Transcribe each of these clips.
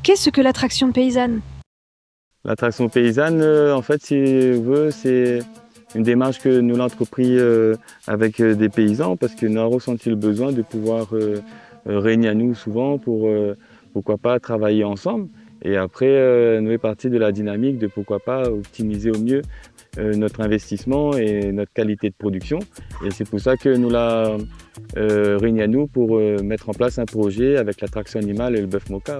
Qu'est-ce que l'attraction paysanne? L'attraction paysanne, en fait, c'est une démarche que nous avons entrepris avec des paysans parce que nous avons ressenti le besoin de pouvoir réunir à nous souvent pour, pourquoi pas, travailler ensemble. Et après, nous est parti de la dynamique de pourquoi pas optimiser au mieux notre investissement et notre qualité de production. Et c'est pour ça que nous l'avons réunis à nous pour mettre en place un projet avec l'attraction animale et le bœuf Moka.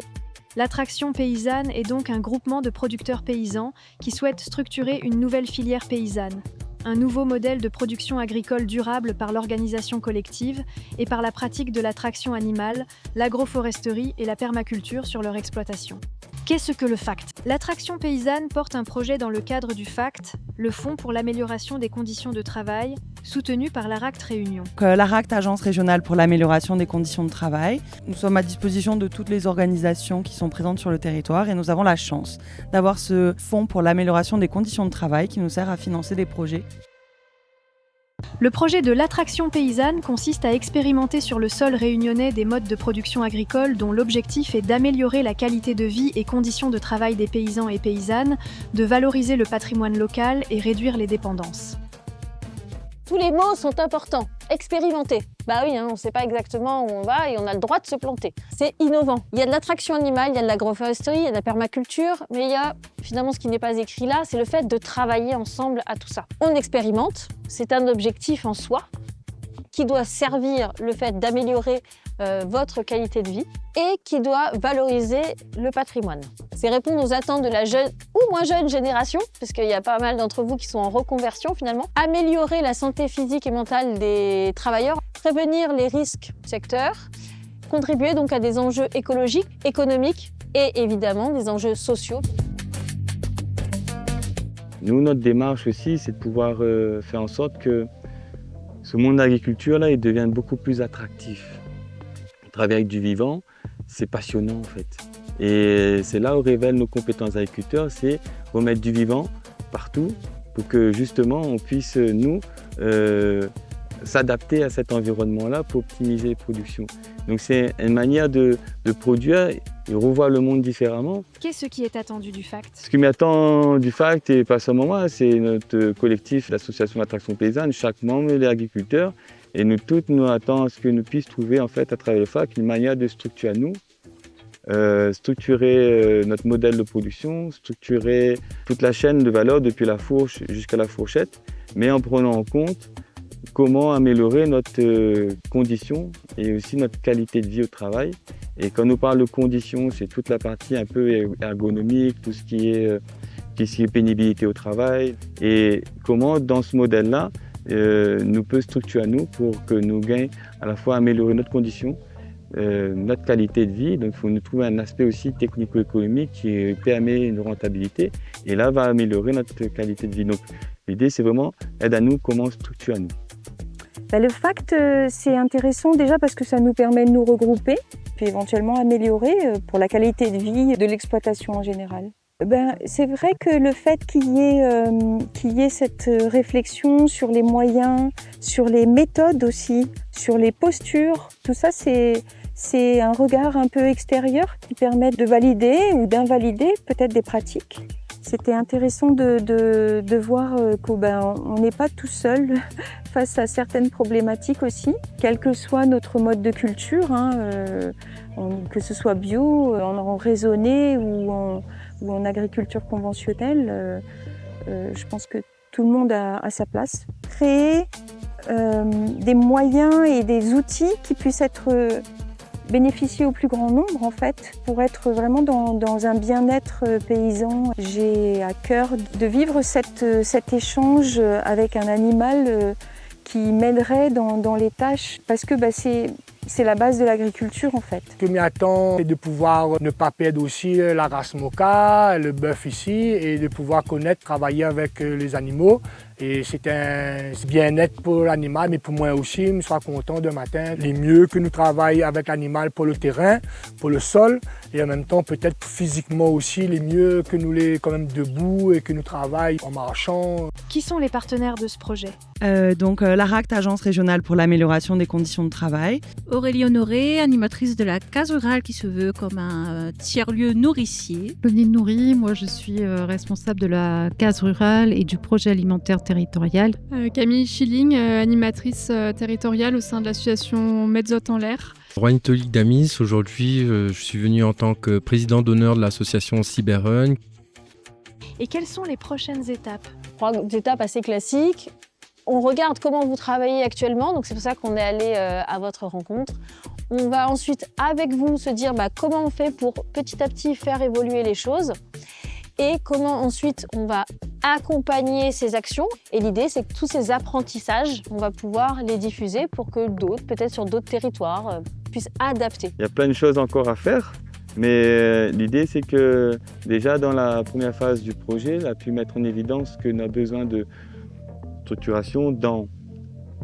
L'attraction paysanne est donc un groupement de producteurs paysans qui souhaitent structurer une nouvelle filière paysanne. Un nouveau modèle de production agricole durable par l'organisation collective et par la pratique de l'attraction animale, l'agroforesterie et la permaculture sur leur exploitation. Qu'est-ce que le FACT? L'attraction paysanne porte un projet dans le cadre du FACT, le Fonds pour l'amélioration des conditions de travail, soutenu par l'ARACT Réunion. L'ARACT, Agence régionale pour l'amélioration des conditions de travail. Nous sommes à disposition de toutes les organisations qui sont présentes sur le territoire et nous avons la chance d'avoir ce Fonds pour l'amélioration des conditions de travail qui nous sert à financer des projets. Le projet de l'attraction paysanne consiste à expérimenter sur le sol réunionnais des modes de production agricole dont l'objectif est d'améliorer la qualité de vie et conditions de travail des paysans et paysannes, de valoriser le patrimoine local et réduire les dépendances. Tous les mots sont importants. Expérimenter. Bah oui, on ne sait pas exactement où on va et on a le droit de se planter. C'est innovant. Il y a de l'attraction animale, il y a de l'agroforesterie, il y a de la permaculture, mais il y a finalement ce qui n'est pas écrit là, c'est le fait de travailler ensemble à tout ça. On expérimente, c'est un objectif en soi qui doit servir le fait d'améliorer votre qualité de vie et qui doit valoriser le patrimoine. C'est répondre aux attentes de la jeune ou moins jeune génération, parce qu'il y a pas mal d'entre vous qui sont en reconversion finalement. Améliorer la santé physique et mentale des travailleurs, prévenir les risques secteurs, contribuer donc à des enjeux écologiques, économiques et évidemment des enjeux sociaux. Nous, notre démarche aussi, c'est de pouvoir faire en sorte que ce monde d'agriculture-là, il devienne beaucoup plus attractif. Travailler avec du vivant, c'est passionnant en fait. Et c'est là où révèlent nos compétences agriculteurs, c'est remettre du vivant partout pour que justement on puisse, nous, s'adapter à cet environnement-là pour optimiser les productions. Donc c'est une manière de produire et revoir le monde différemment. Qu'est-ce qui est attendu du FACT? Ce qui m'attend du FACT, et pas seulement moi, c'est notre collectif, l'association d'attraction paysanne, chaque membre est agriculteur. Et nous toutes, nous attendons à ce que nous puissions trouver en fait à travers le FACT une manière de structurer à nous, structurer notre modèle de production, structurer toute la chaîne de valeur depuis la fourche jusqu'à la fourchette, mais en prenant en compte comment améliorer notre condition et aussi notre qualité de vie au travail. Et quand nous parlons de conditions, c'est toute la partie un peu ergonomique, tout ce qui est pénibilité au travail, et comment dans ce modèle-là, nous peut structurer à nous pour que nous gagnions à la fois améliorer notre condition, notre qualité de vie. Donc il faut nous trouver un aspect aussi technico-économique qui permet une rentabilité et là va améliorer notre qualité de vie. Donc l'idée c'est vraiment aide à nous comment structurer à nous. Le FACT c'est intéressant déjà parce que ça nous permet de nous regrouper puis éventuellement améliorer pour la qualité de vie de l'exploitation en général. C'est vrai que le fait qu'il y ait cette réflexion sur les moyens, sur les méthodes aussi, sur les postures, tout ça c'est un regard un peu extérieur qui permet de valider ou d'invalider peut-être des pratiques. C'était intéressant de voir qu'on n'est pas tout seul face à certaines problématiques aussi, quel que soit notre mode de culture, que ce soit bio, en raisonné ou en agriculture conventionnelle. Je pense que tout le monde a sa place. Créer des moyens et des outils qui puissent être bénéficier au plus grand nombre en fait, pour être vraiment dans un bien-être paysan. J'ai à cœur de vivre cet échange avec un animal qui m'aiderait dans les tâches parce que c'est la base de l'agriculture en fait. Ce qui m'attend, c'est de pouvoir ne pas perdre aussi la race Moka, le bœuf ici, et de pouvoir connaître, travailler avec les animaux Et c'est un bien-être pour l'animal, mais pour moi aussi, je serai content de matin. Les mieux que nous travaillons avec l'animal pour le terrain, pour le sol, et en même temps peut-être physiquement aussi, les mieux que nous les quand même debout et que nous travaillons en marchant. Qui sont les partenaires de ce projet? L'ARACT, Agence régionale pour l'amélioration des conditions de travail. Aurélie Honoré, animatrice de la case rurale qui se veut comme un tiers-lieu nourricier. Pauline Nourry, moi je suis responsable de la case rurale et du projet alimentaire territorial. Camille Schilling, animatrice territoriale au sein de l'association Mezzot en l'air. Juan Tolik Damis, aujourd'hui je suis venu en tant que président d'honneur de l'association Cyberrun. Et quelles sont les prochaines étapes? 3 étapes assez classiques. On regarde comment vous travaillez actuellement, donc c'est pour ça qu'on est allé à votre rencontre. On va ensuite, avec vous, se dire comment on fait pour petit à petit faire évoluer les choses et comment ensuite on va accompagner ces actions. Et l'idée, c'est que tous ces apprentissages, on va pouvoir les diffuser pour que d'autres, peut-être sur d'autres territoires, puissent adapter. Il y a plein de choses encore à faire, mais l'idée, c'est que déjà dans la première phase du projet, on a pu mettre en évidence qu'on a besoin de structuration dans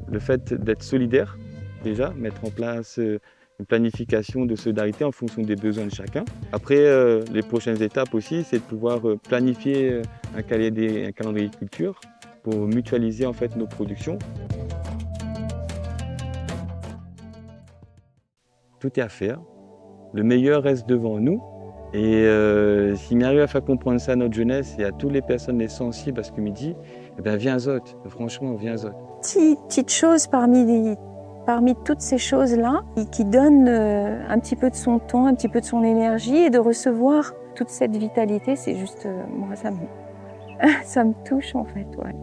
le fait d'être solidaire, déjà, mettre en place une planification de solidarité en fonction des besoins de chacun. Après, les prochaines étapes aussi, c'est de pouvoir planifier un calendrier de culture pour mutualiser en fait nos productions. Tout est à faire, le meilleur reste devant nous. Et si on arrive à faire comprendre ça à notre jeunesse et à toutes les personnes les sensibles à ce que me dit, viens Zot, franchement, viens Zot. Petite chose parmi toutes ces choses-là qui donne un petit peu de son temps, un petit peu de son énergie et de recevoir toute cette vitalité, c'est juste, moi ça me touche en fait. Ouais.